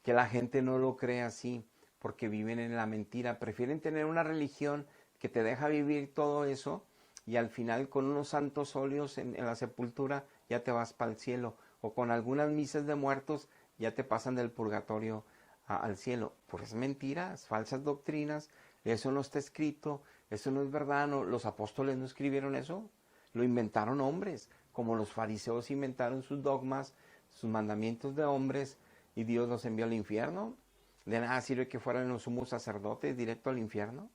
Que la gente no lo cree así porque viven en la mentira, prefieren tener una religión que te deja vivir todo eso y al final con unos santos óleos en la sepultura ya te vas para el cielo, o con algunas misas de muertos ya te pasan del purgatorio al cielo. Pues mentiras, falsas doctrinas, eso no está escrito, eso no es verdad, no, los apóstoles no escribieron eso, lo inventaron hombres, como los fariseos inventaron sus dogmas, sus mandamientos de hombres, y Dios los envió al infierno. De nada sirve que fueran los sumos sacerdotes directo al infierno.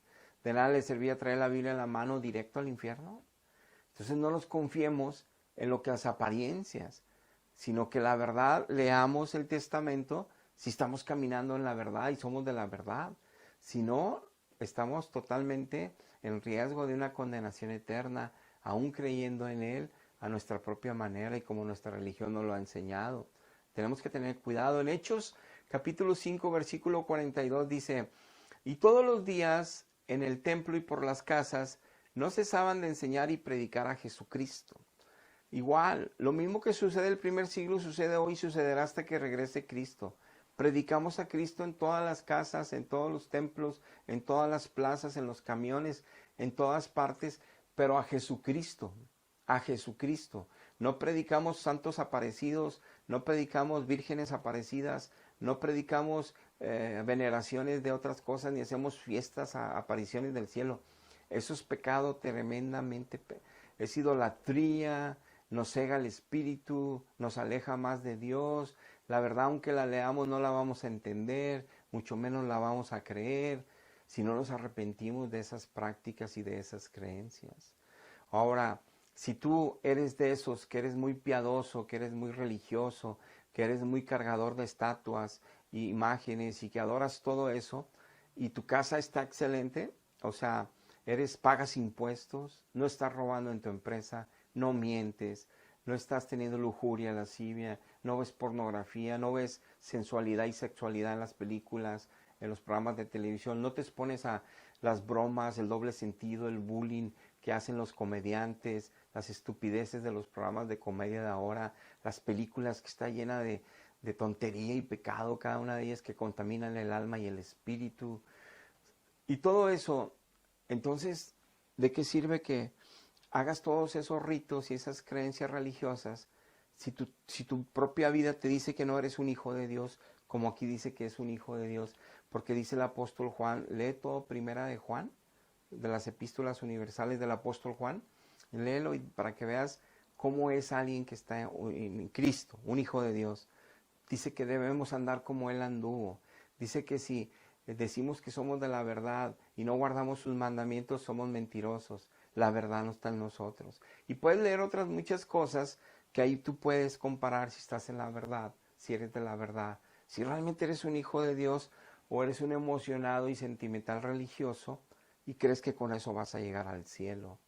De nada les servía traer la Biblia en la mano directo al infierno. Entonces no nos confiemos en lo que las apariencias, sino que la verdad, leamos el testamento si estamos caminando en la verdad y somos de la verdad. Si no, estamos totalmente en riesgo de una condenación eterna, aún creyendo en Él a nuestra propia manera y como nuestra religión nos lo ha enseñado. Tenemos que tener cuidado. En Hechos capítulo 5, versículo 42 dice, y todos los días en el templo y por las casas no cesaban de enseñar y predicar a Jesucristo. Igual, lo mismo que sucede el primer siglo sucede hoy, sucederá hasta que regrese Cristo. Predicamos a Cristo en todas las casas, en todos los templos, en todas las plazas, en los camiones, en todas partes, pero a Jesucristo, a Jesucristo. No predicamos santos aparecidos, no predicamos vírgenes aparecidas, no predicamos veneraciones de otras cosas, ni hacemos fiestas a apariciones del cielo. Eso es pecado tremendamente, es idolatría, nos cega el espíritu, nos aleja más de Dios. La verdad, aunque la leamos, no la vamos a entender, mucho menos la vamos a creer, si no nos arrepentimos de esas prácticas y de esas creencias. Ahora, si tú eres de esos que eres muy piadoso, que eres muy religioso, que eres muy cargador de estatuas e imágenes y que adoras todo eso, y tu casa está excelente, o sea, pagas impuestos, no estás robando en tu empresa, no mientes, no estás teniendo lujuria, lascivia, no ves pornografía, no ves sensualidad y sexualidad en las películas, en los programas de televisión, no te expones a las bromas, el doble sentido, el bullying que hacen los comediantes, las estupideces de los programas de comedia de ahora, las películas que está llena de tontería y pecado, cada una de ellas que contaminan el alma y el espíritu. Y todo eso, entonces, ¿de qué sirve que hagas todos esos ritos y esas creencias religiosas si tu propia vida te dice que no eres un hijo de Dios, como aquí dice que es un hijo de Dios? Porque dice el apóstol Juan, lee todo primera de Juan, de las epístolas universales del apóstol Juan, léelo para que veas cómo es alguien que está en Cristo, un hijo de Dios. Dice que debemos andar como Él anduvo. Dice que si decimos que somos de la verdad y no guardamos sus mandamientos, somos mentirosos. La verdad no está en nosotros. Y puedes leer otras muchas cosas que ahí tú puedes comparar si estás en la verdad, si eres de la verdad. Si realmente eres un hijo de Dios o eres un emocionado y sentimental religioso y crees que con eso vas a llegar al cielo.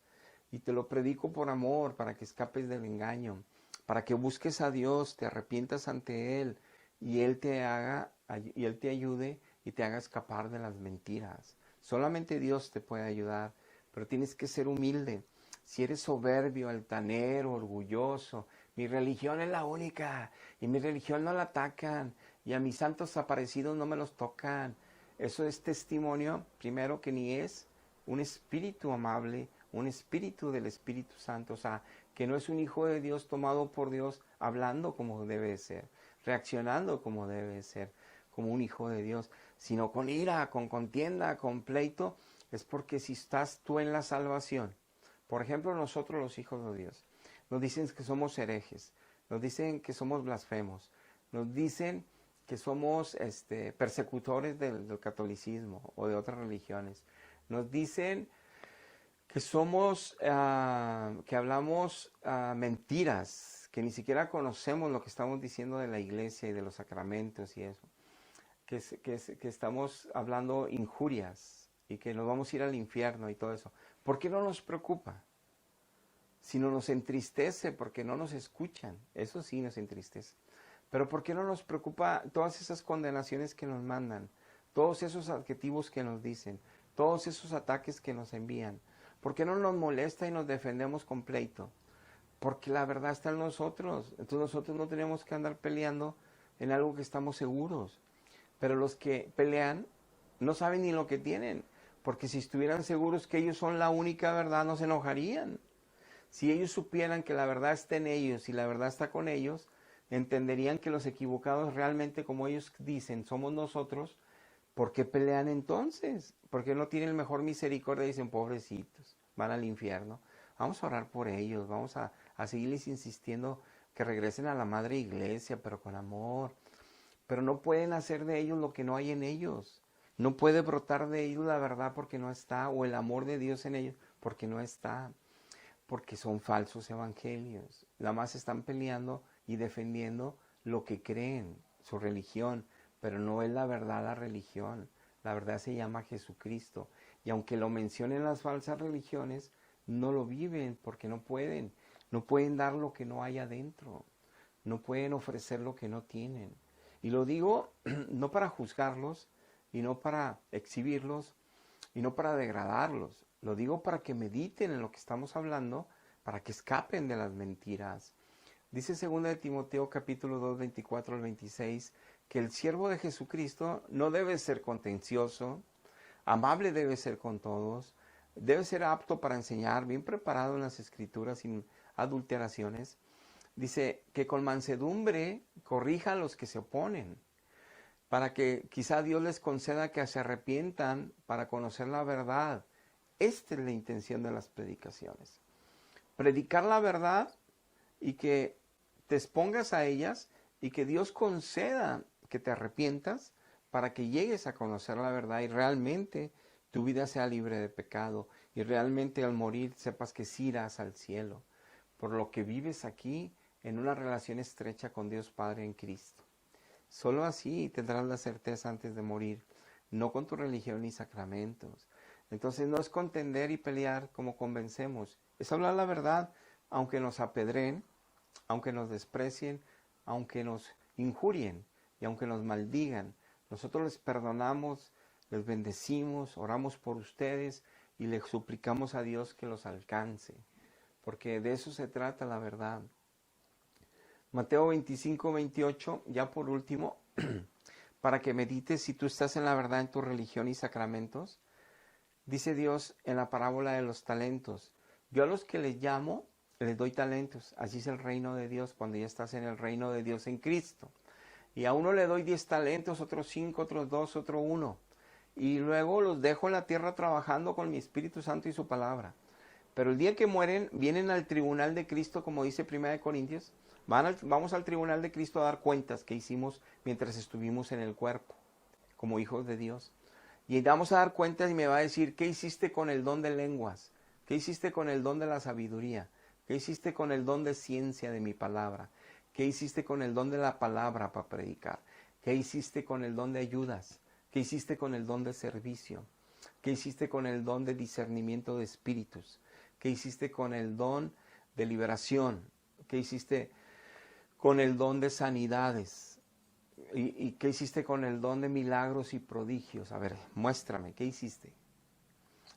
Y te lo predico por amor, para que escapes del engaño, para que busques a Dios, te arrepientas ante Él y Él te ayude y te haga escapar de las mentiras. Solamente Dios te puede ayudar, pero tienes que ser humilde. Si eres soberbio, altanero, orgulloso, mi religión es la única y mi religión no la atacan y a mis santos aparecidos no me los tocan. Eso es testimonio, primero, que ni es un espíritu amable, un espíritu del Espíritu Santo, o sea, que no es un hijo de Dios tomado por Dios hablando como debe de ser, reaccionando como debe de ser, como un hijo de Dios, sino con ira, con contienda, con pleito. Es porque si estás tú en la salvación, por ejemplo, nosotros los hijos de Dios, nos dicen que somos herejes, nos dicen que somos blasfemos, nos dicen que somos persecutores del catolicismo o de otras religiones, nos dicen que somos, que hablamos mentiras, que ni siquiera conocemos lo que estamos diciendo de la iglesia y de los sacramentos y eso, que estamos hablando injurias y que nos vamos a ir al infierno y todo eso. ¿Por qué no nos preocupa? Si no nos entristece porque no nos escuchan, eso sí nos entristece. Pero ¿por qué no nos preocupa todas esas condenaciones que nos mandan, todos esos adjetivos que nos dicen, todos esos ataques que nos envían? ¿Por qué no nos molesta y nos defendemos con pleito? Porque la verdad está en nosotros. Entonces nosotros no tenemos que andar peleando en algo que estamos seguros. Pero los que pelean no saben ni lo que tienen. Porque si estuvieran seguros que ellos son la única verdad, no se enojarían. Si ellos supieran que la verdad está en ellos y la verdad está con ellos, entenderían que los equivocados realmente, como ellos dicen, somos nosotros. ¿Por qué pelean entonces? ¿Por qué no tienen mejor misericordia y dicen, pobrecitos, van al infierno? Vamos a orar por ellos, vamos a seguirles insistiendo que regresen a la madre iglesia, pero con amor. Pero no pueden hacer de ellos lo que no hay en ellos. No puede brotar de ellos la verdad porque no está, o el amor de Dios en ellos porque no está, porque son falsos evangelios. Nada más están peleando y defendiendo lo que creen, su religión, pero no es la verdad la religión. La verdad se llama Jesucristo. Y aunque lo mencionen las falsas religiones, no lo viven porque no pueden. No pueden dar lo que no hay adentro. No pueden ofrecer lo que no tienen. Y lo digo no para juzgarlos, y no para exhibirlos, y no para degradarlos. Lo digo para que mediten en lo que estamos hablando, para que escapen de las mentiras. Dice 2 de Timoteo capítulo 2, 24 al 26, que el siervo de Jesucristo no debe ser contencioso, amable debe ser con todos, debe ser apto para enseñar, bien preparado en las escrituras, sin adulteraciones. Dice que con mansedumbre corrija a los que se oponen, para que quizá Dios les conceda que se arrepientan para conocer la verdad. Esta es la intención de las predicaciones. Predicar la verdad y que te expongas a ellas y que Dios conceda que te arrepientas para que llegues a conocer la verdad y realmente tu vida sea libre de pecado y realmente al morir sepas que sí irás al cielo, por lo que vives aquí en una relación estrecha con Dios Padre en Cristo. Solo así tendrás la certeza antes de morir, no con tu religión ni sacramentos. Entonces no es contender y pelear como convencemos, es hablar la verdad, aunque nos apedreen, aunque nos desprecien, aunque nos injurien y aunque nos maldigan. Nosotros les perdonamos, les bendecimos, oramos por ustedes y les suplicamos a Dios que los alcance, porque de eso se trata la verdad. Mateo 25, 28, ya por último, para que medites si tú estás en la verdad en tu religión y sacramentos. Dice Dios en la parábola de los talentos, yo a los que les llamo, les doy talentos. Así es el reino de Dios cuando ya estás en el reino de Dios en Cristo. Y a uno le doy 10 talentos, otros 5, otros 2, otro 1. Y luego los dejo en la tierra trabajando con mi Espíritu Santo y su palabra. Pero el día que mueren, vienen al tribunal de Cristo, como dice 1 Corintios. Vamos al tribunal de Cristo a dar cuentas que hicimos mientras estuvimos en el cuerpo, como hijos de Dios. Y vamos a dar cuentas y me va a decir, ¿qué hiciste con el don de lenguas? ¿Qué hiciste con el don de la sabiduría? ¿Qué hiciste con el don de ciencia de mi palabra? ¿Qué hiciste con el don de la palabra para predicar? ¿Qué hiciste con el don de ayudas? ¿Qué hiciste con el don de servicio? ¿Qué hiciste con el don de discernimiento de espíritus? ¿Qué hiciste con el don de liberación? ¿Qué hiciste con el don de sanidades? ¿Y qué hiciste con el don de milagros y prodigios? A ver, muéstrame, ¿qué hiciste?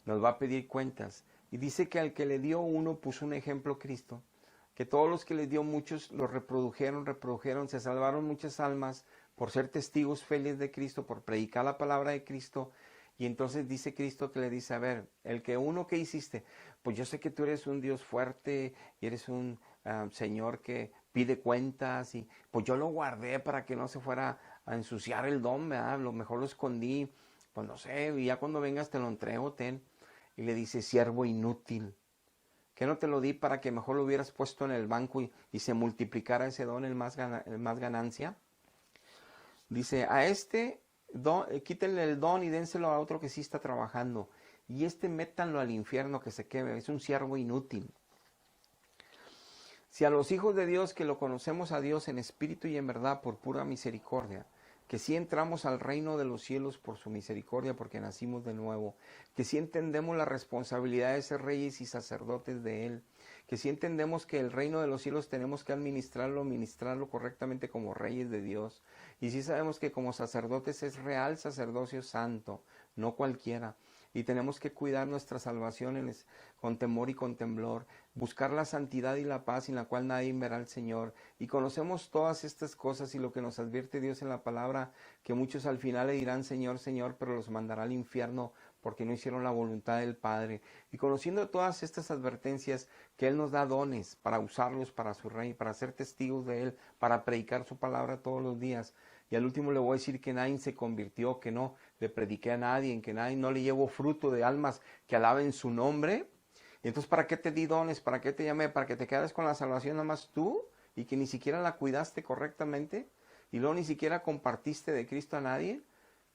Nos va a pedir cuentas. Y dice que al que le dio uno puso un ejemplo Cristo, que todos los que les dio muchos los reprodujeron, se salvaron muchas almas por ser testigos fieles de Cristo, por predicar la palabra de Cristo. Y entonces dice Cristo que le dice, a ver, el que uno que hiciste, pues yo sé que tú eres un Dios fuerte y eres un Señor que pide cuentas y pues yo lo guardé para que no se fuera a ensuciar el don, ¿verdad? Lo mejor lo escondí, pues no sé, y ya cuando vengas te lo entrego, ten. Y le dice, siervo inútil, que no te lo di para que mejor lo hubieras puesto en el banco y se multiplicara ese don en más ganancia. Dice, a este quítenle el don y dénselo a otro que sí está trabajando. Y métanlo al infierno que se queme, es un siervo inútil. Si a los hijos de Dios que lo conocemos a Dios en espíritu y en verdad por pura misericordia, que sí entramos al reino de los cielos por su misericordia, porque nacimos de nuevo, que sí entendemos la responsabilidad de ser reyes y sacerdotes de Él, que sí entendemos que el reino de los cielos tenemos que ministrarlo correctamente como reyes de Dios, y sí sabemos que como sacerdotes es real sacerdocio santo, no cualquiera, y tenemos que cuidar nuestra salvación con temor y con temblor, buscar la santidad y la paz en la cual nadie verá al Señor. Y conocemos todas estas cosas y lo que nos advierte Dios en la palabra, que muchos al final le dirán Señor, Señor, pero los mandará al infierno porque no hicieron la voluntad del Padre. Y conociendo todas estas advertencias, que Él nos da dones para usarlos para su reino, para ser testigos de Él, para predicar su palabra todos los días. Y al último le voy a decir que nadie se convirtió, que no le prediqué a nadie, en que nadie no le llevo fruto de almas que alaben su nombre. Y entonces, ¿para qué te di dones? ¿Para qué te llamé? ¿Para que te quedes con la salvación nada más tú? Y que ni siquiera la cuidaste correctamente. Y luego ni siquiera compartiste de Cristo a nadie.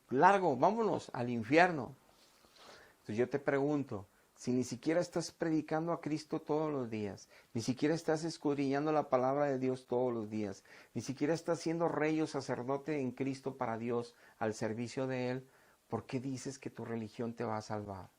Largo, vámonos al infierno. Entonces yo te pregunto, si ni siquiera estás predicando a Cristo todos los días, ni siquiera estás escudriñando la palabra de Dios todos los días, ni siquiera estás siendo rey o sacerdote en Cristo para Dios al servicio de Él, ¿por qué dices que tu religión te va a salvar?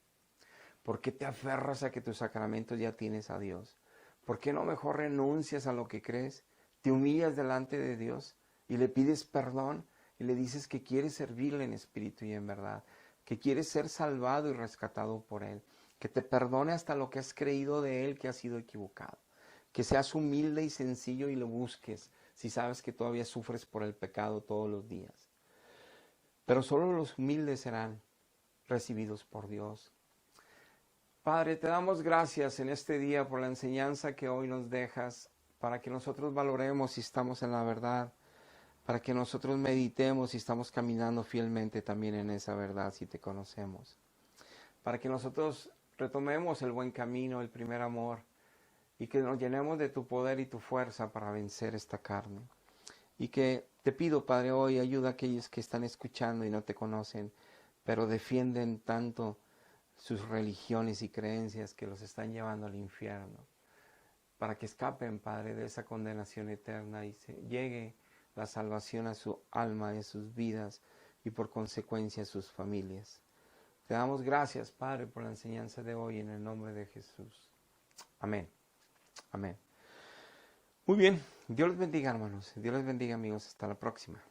¿Por qué te aferras a que tus sacramentos ya tienes a Dios? ¿Por qué no mejor renuncias a lo que crees? Te humillas delante de Dios y le pides perdón y le dices que quieres servirle en espíritu y en verdad, que quieres ser salvado y rescatado por Él, que te perdone hasta lo que has creído de Él que ha sido equivocado, que seas humilde y sencillo y lo busques si sabes que todavía sufres por el pecado todos los días. Pero solo los humildes serán recibidos por Dios. Padre, te damos gracias en este día por la enseñanza que hoy nos dejas, para que nosotros valoremos si estamos en la verdad, para que nosotros meditemos si estamos caminando fielmente también en esa verdad, si te conocemos, para que nosotros retomemos el buen camino, el primer amor, y que nos llenemos de tu poder y tu fuerza para vencer esta carne. Y que te pido, Padre, hoy ayuda a aquellos que están escuchando y no te conocen, pero defienden tanto sus religiones y creencias que los están llevando al infierno, para que escapen, Padre, de esa condenación eterna y llegue la salvación a su alma y a sus vidas y por consecuencia a sus familias. Te damos gracias, Padre, por la enseñanza de hoy en el nombre de Jesús. Amén. Amén. Muy bien. Dios les bendiga, hermanos. Dios les bendiga, amigos. Hasta la próxima.